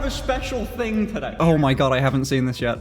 have a special thing today. Oh my god, I haven't seen this yet.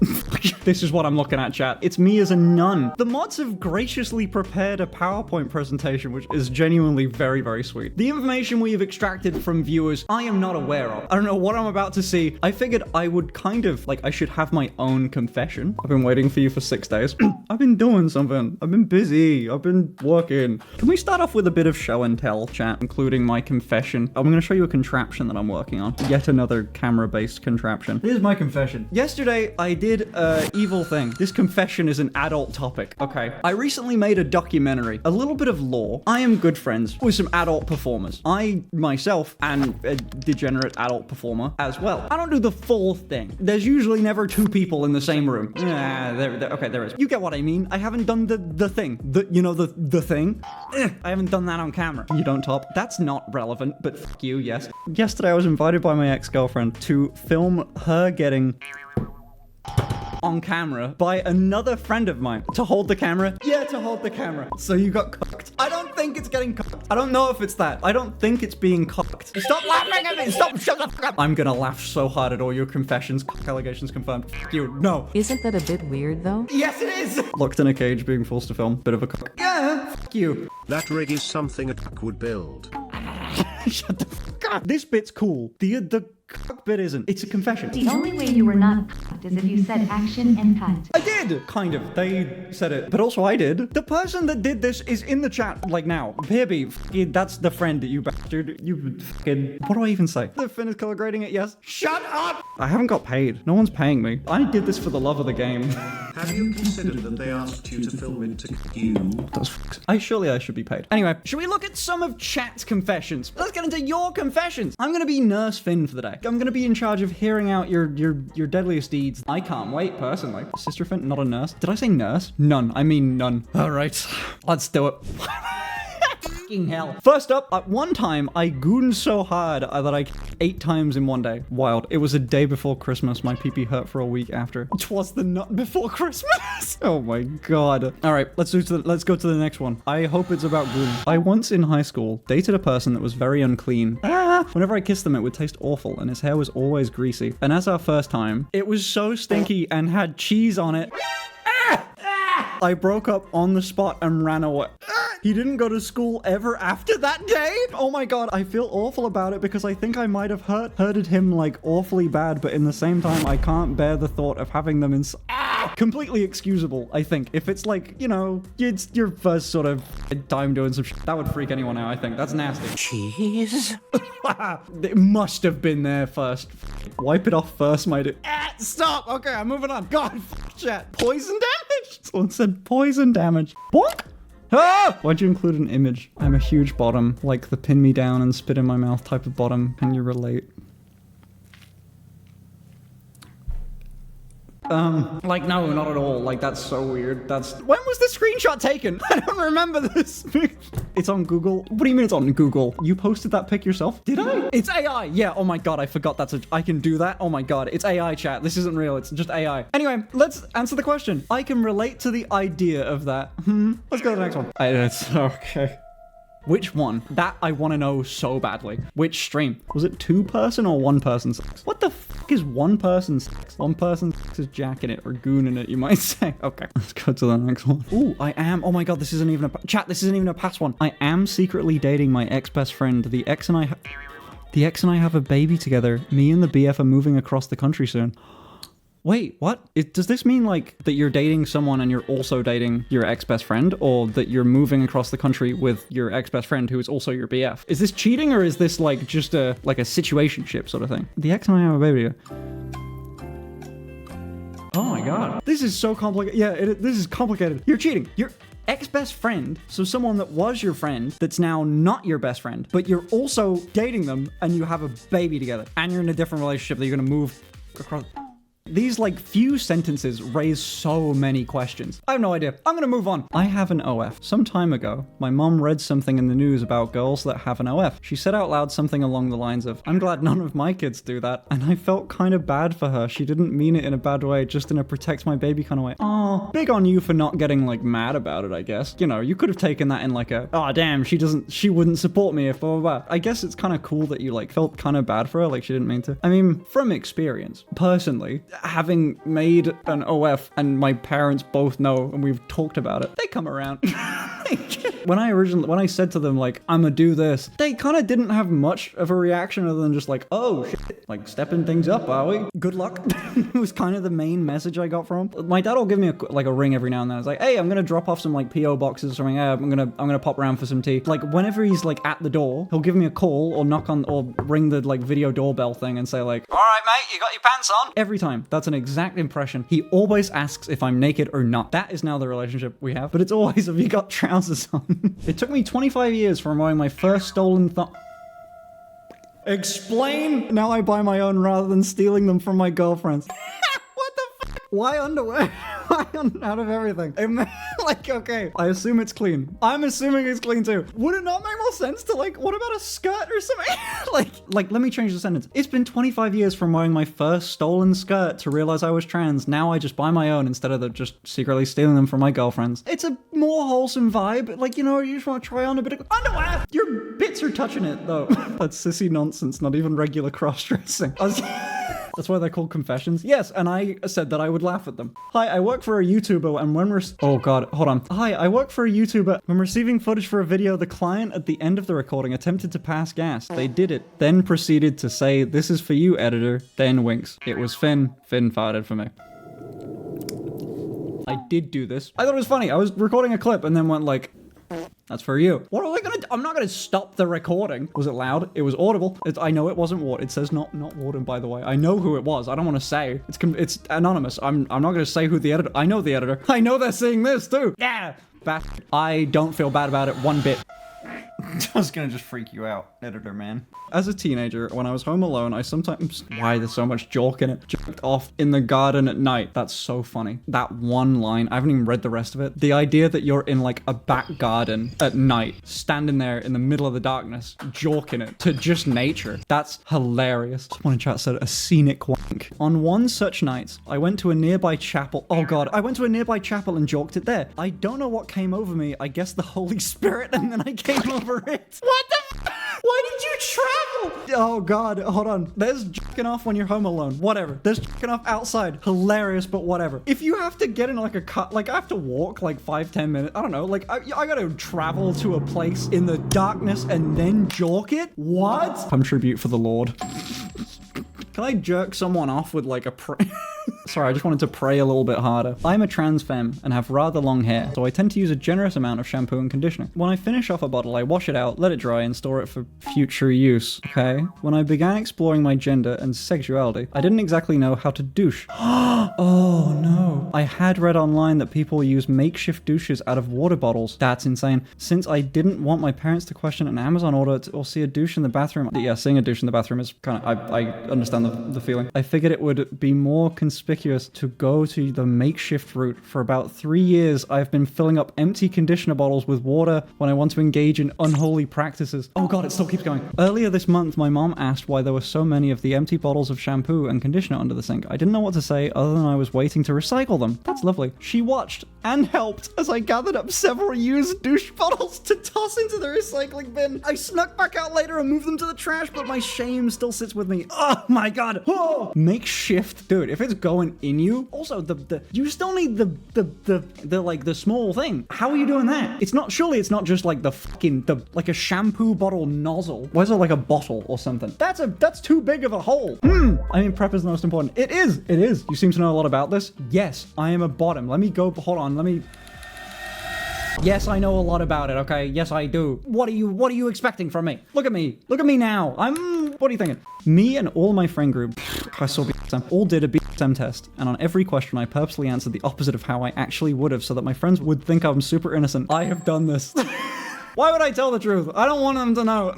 This is what I'm looking at, chat. It's me as a nun. The mods have graciously prepared a PowerPoint presentation, which is genuinely very, very sweet. The information we have extracted from viewers, I am not aware of. I don't know what I'm about to see. I figured I would kind of, like, I should have my own confession. I've been waiting for you for 6 days. I've been doing something. I've been busy. I've been working. Can we start off with a bit of show and tell, chat, including my confession? I'm going to show you a contraption that I'm working on. Yet another camera-based contraption. Here's my confession. Yesterday, I did an evil thing. This confession is an adult topic. Okay. I recently made a documentary, a little bit of lore. I am good friends with some adult performers. I, myself, am a degenerate adult performer as well. I don't do the full thing. There's usually never two people in the same room. Okay, there is. You get what I mean. I haven't done the thing. The thing. I haven't done that on camera. You don't top. That's not relevant, but fuck you, yes. Yesterday, I was invited by my ex-girlfriend to film her getting on camera by another friend of mine. To hold the camera? Yeah, to hold the camera. So you got cocked. I don't think it's getting cocked. I don't know if it's that. I don't think it's being cocked. Stop laughing at me! Stop! Shut the fuck up! I'm gonna laugh so hard at all your confessions. Cock allegations confirmed. Fuck you. No. Isn't that a bit weird, though? Yes, it is! Locked in a cage, being forced to film. Bit of a cock. Yeah, fuck you. That rig is something a cock would build. Shut the fuck up. This bit's cool. The cock bit isn't. It's a confession. The only way you were not cut is if you said action and cut. I did! Kind of. They said it. But also I did. The person that did this is in the chat, like now. Baby, that's the friend, you bastard. You fucking... What do I even say? The Finn is color grading it, yes. Shut up! I haven't got paid. No one's paying me. I did this for the love of the game. Have you considered that they asked you to film it to you? Surely I should be paid. Anyway, should we look at some of chat's confessions? Let's get into your confessions. I'm gonna be Nurse Finn for the day. I'm gonna be in charge of hearing out your deadliest deeds. I can't wait, personally. Sister Finn, not a nurse. Did I say nurse? None. I mean none. All right, let's do it. Fucking hell. First up, at one time, I gooned so hard that I 8 times in one day. Wild. It was a day before Christmas. My pee-pee hurt for a week after. Twas the nut before Christmas. Oh my god. All right, let's go to the next one. I hope it's about gooning. I once in high school dated a person that was very unclean. Whenever I kissed them, it would taste awful, and his hair was always greasy. And as our first time, it was so stinky and had cheese on it. I broke up on the spot and ran away. He didn't go to school ever after that day? Oh my god, I feel awful about it because I think I might have hurted him like awfully bad, but in the same time, I can't bear the thought of having them in... Completely excusable, I think. If it's like, you know, it's your first sort of time doing some shit, that would freak anyone out, I think. That's nasty. Cheese? It must have been there first. Wipe it off first, my dude. Stop! Okay, I'm moving on. God, fuck chat. Poison damage? Someone said poison damage. What? Ah! Why'd you include an image? I'm a huge bottom, like the pin me down and spit in my mouth type of bottom. Can you relate? Like, no, not at all. Like, that's so weird. When was the screenshot taken? I don't remember this. It's on Google. What do you mean it's on Google? You posted that pic yourself? Did I? It's AI. Yeah, oh my god, I forgot I can do that. Oh my god, it's AI chat. This isn't real, it's just AI. Anyway, let's answer the question. I can relate to the idea of that. Let's go to the next one. It's okay. Which one? That I want to know so badly. Which stream? Was it 2-person or 1-person sex? What the fuck is 1-person sex? 1-person sex is jacking it or gooning it, you might say. Okay, let's go to the next one. Ooh, I am. Oh my god, this isn't even a chat. This isn't even a past one. I am secretly dating my ex-best friend. The ex and I have a baby together. Me and the BF are moving across the country soon. Wait, what? Does this mean, like, that you're dating someone and you're also dating your ex-best friend? Or that you're moving across the country with your ex-best friend who is also your BF? Is this cheating or is this, like, just a situationship sort of thing? The ex and I have a baby. Oh my god. This is so complicated. Yeah, this is complicated. You're cheating. Your ex-best friend, so someone that was your friend that's now not your best friend, but you're also dating them and you have a baby together. And you're in a different relationship that you're going to move across... These like few sentences raise so many questions. I have no idea. I'm gonna move on. I have an OF. Some time ago, my mom read something in the news about girls that have an OF. She said out loud something along the lines of, "I'm glad none of my kids do that." And I felt kind of bad for her. She didn't mean it in a bad way, just in a protect my baby kind of way. Oh, big on you for not getting like mad about it, I guess. You know, you could have taken that in like a, oh damn, she wouldn't support me if blah blah blah. I guess it's kind of cool that you like felt kind of bad for her, like she didn't mean to. I mean, from experience, personally, having made an OF and my parents both know and we've talked about it, they come around. When I said to them like, "I'm gonna do this," they kind of didn't have much of a reaction other than just like, "Oh shit, like stepping things up, are we? Good luck." It was kind of the main message I got from him. My dad will give me a ring every now and then. It's like, "Hey, I'm gonna drop off some like PO boxes or something. Hey, I'm gonna pop around for some tea." Like whenever he's like at the door, he'll give me a call or knock on or ring the like video doorbell thing and say like, "All right, mate, you got your pants on?" Every time. That's an exact impression. He always asks if I'm naked or not. That is now the relationship we have. But it's always, "Have you got trousers on?" It took me 25 years from wearing my first stolen Explain! Now I buy my own rather than stealing them from my girlfriends. What the fuck? Why underwear? Why out of everything? Like, okay, I assume it's clean. I'm assuming it's clean too. Would it not make more sense to like, what about a skirt or something? like, let me change the sentence. It's been 25 years from wearing my first stolen skirt to realize I was trans. Now I just buy my own instead of just secretly stealing them from my girlfriends. It's a more wholesome vibe. Like, you know, you just want to try on a bit of underwear. Your bits are touching it though. That's sissy nonsense, not even regular cross-dressing. That's why they're called confessions. Yes, and I said that I would laugh at them. Hi, I work for a YouTuber and when oh god, hold on. Hi, I work for a YouTuber. When receiving footage for a video, the client at the end of the recording attempted to pass gas. They did it, then proceeded to say, "This is for you, editor," then winks. It was Finn. Finn farted for me. I did do this. I thought it was funny. I was recording a clip and then went like, "That's for you." What am I gonna do? I'm not gonna stop the recording. Was it loud? It was audible. I know it wasn't Ward. It says not Warden, by the way. I know who it was. I don't want to say. It's anonymous. I'm not gonna say who the editor. I know the editor. I know they're seeing this too. Yeah. I don't feel bad about it one bit. I was gonna just freak you out, editor man. As a teenager, when I was home alone, I sometimes... Why there's so much joke in it? Jerked off in the garden at night. That's so funny. That one line, I haven't even read the rest of it. The idea that you're in like a back garden at night, standing there in the middle of the darkness, joking it to just nature. That's hilarious. Someone in chat said a scenic wank. On one such night, I went to a nearby chapel. Oh god, I went to a nearby chapel and joked it there. I don't know what came over me. I guess the Holy Spirit, and then I came over it. What the f? Why did you travel? Oh god, hold on. There's jacking off when you're home alone. Whatever. There's jacking off outside. Hilarious, but whatever. If you have to get in like a cut, like I have to walk like 5-10 minutes. I don't know. Like I gotta travel to a place in the darkness and then joke it? What? Contribute for the Lord. Can I jerk someone off with like a Sorry, I just wanted to pray a little bit harder. I'm a trans femme and have rather long hair, so I tend to use a generous amount of shampoo and conditioner. When I finish off a bottle, I wash it out, let it dry, and store it for future use, okay? When I began exploring my gender and sexuality, I didn't exactly know how to douche. Oh no. I had read online that people use makeshift douches out of water bottles. That's insane. Since I didn't want my parents to question an Amazon order or see a douche in the bathroom. Yeah, seeing a douche in the bathroom is kind of, I understand the feeling. I figured it would be more conspicuous to go to the makeshift route. For about 3 years, I've been filling up empty conditioner bottles with water when I want to engage in unholy practices. Oh god, it still keeps going. Earlier this month, my mom asked why there were so many of the empty bottles of shampoo and conditioner under the sink. I didn't know what to say other than I was waiting to recycle them. That's lovely. She watched and helped as I gathered up several used douche bottles to toss into the recycling bin. I snuck back out later and moved them to the trash, but my shame still sits with me. Oh my god. Oh. Makeshift. Dude, if it's going in you, also you still need the small thing. How are you doing that? Surely it's not just like like a shampoo bottle nozzle. Why is it like a bottle or something? That's too big of a hole. I mean, prep is the most important. It is. You seem to know a lot about this. Yes, I am a bottom. Let me go, hold on, Yes, I know a lot about it, okay? Yes, I do. What are you expecting from me? Look at me. Look at me now. What are you thinking? Me and all my friend group, I saw BDSM, all did a BDSM test, and on every question I purposely answered the opposite of how I actually would have so that my friends would think I'm super innocent. I have done this. Why would I tell the truth? I don't want them to know.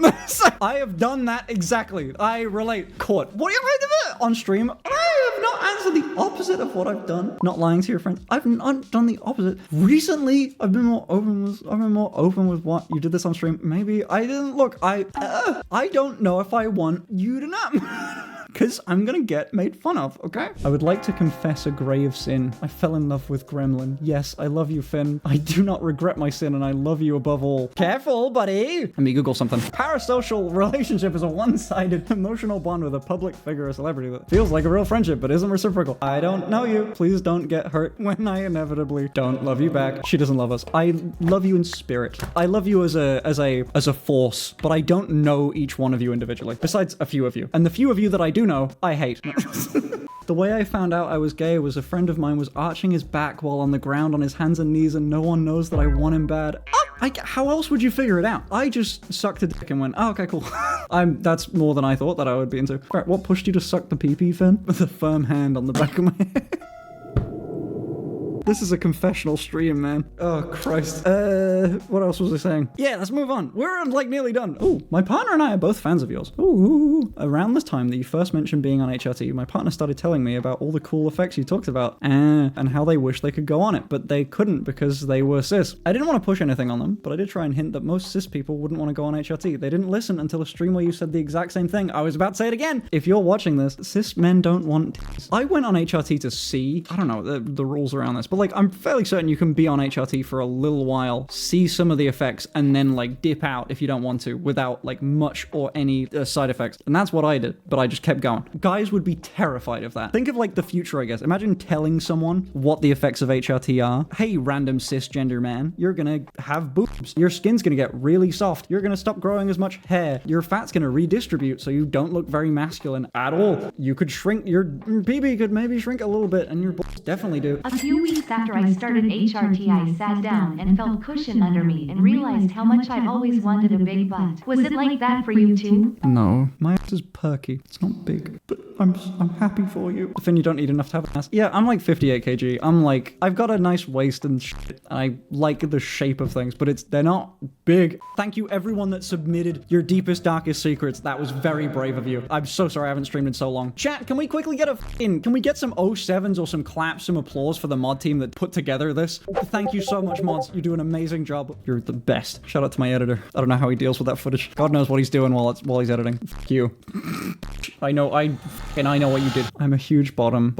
I have done that exactly. I relate. Caught. What do you do on stream? I have not not answer the opposite of what I've done? Not lying to your friends. I've not done the opposite. Recently, I've been more open with what you did this on stream. Maybe I didn't. Look, I don't know if I want you to know. Because I'm gonna get made fun of, okay? I would like to confess a grave sin. I fell in love with Gremlin. Yes, I love you, Finn. I do not regret my sin, and I love you above all. Careful, buddy! Let me Google something. Parasocial relationship is a one-sided emotional bond with a public figure or celebrity that feels like a real friendship, but isn't reciprocal. I don't know you. Please don't get hurt when I inevitably don't love you back. She doesn't love us. I love you in spirit. I love you as a force, but I don't know each one of you individually. Besides a few of you. And the few of you that I do know, I hate. The way I found out I was gay was a friend of mine was arching his back while on the ground on his hands and knees, and no one knows that I want him bad. How else would you figure it out? I just sucked a dick and went, oh, okay, cool. That's more than I thought that I would be into. Right, what pushed you to suck the pee-pee, Finn? With a firm hand on the back of my head. This is a confessional stream, man. Oh, Christ. What else was I saying? Yeah, let's move on. We're like nearly done. Oh, my partner and I are both fans of yours. Ooh. Around this time that you first mentioned being on HRT, my partner started telling me about all the cool effects you talked about and how they wish they could go on it, but they couldn't because they were cis. I didn't want to push anything on them, but I did try and hint that most cis people wouldn't want to go on HRT. They didn't listen until a stream where you said the exact same thing. I was about to say it again. If you're watching this, cis men don't want tits. I went on HRT to see, I don't know, the rules around this, but like I'm fairly certain you can be on HRT for a little while, see some of the effects, and then like dip out if you don't want to without like much or any side effects. And that's what I did, but I just kept going. Guys would be terrified of that. Think of like the future, I guess. Imagine telling someone what the effects of HRT are. Hey, random cisgender man, you're gonna have boobs. Your skin's gonna get really soft. You're gonna stop growing as much hair. Your fat's gonna redistribute so you don't look very masculine at all. You could shrink, your PB could maybe shrink a little bit, and your balls definitely do. A few weeks after I started HRT, I sat down and felt cushion under me and realized how much I've always wanted a big butt. Was it like that for you too? No, my ass is perky. It's not big, but I'm happy for you. Finn, you don't need enough to have an ass. Yeah, I'm like 58 kg. I've got a nice waist and shit, and I like the shape of things, but they're not big. Thank you everyone that submitted your deepest, darkest secrets. That was very brave of you. I'm so sorry I haven't streamed in so long. Chat, can we quickly get can we get some 07s or some claps, some applause for the mod team that put together this? Thank you so much, mods. You do an amazing job. You're the best. Shout out to my editor. I don't know how he deals with that footage. God knows what he's doing while he's editing. Fuck you. I know what you did. I'm a huge bottom.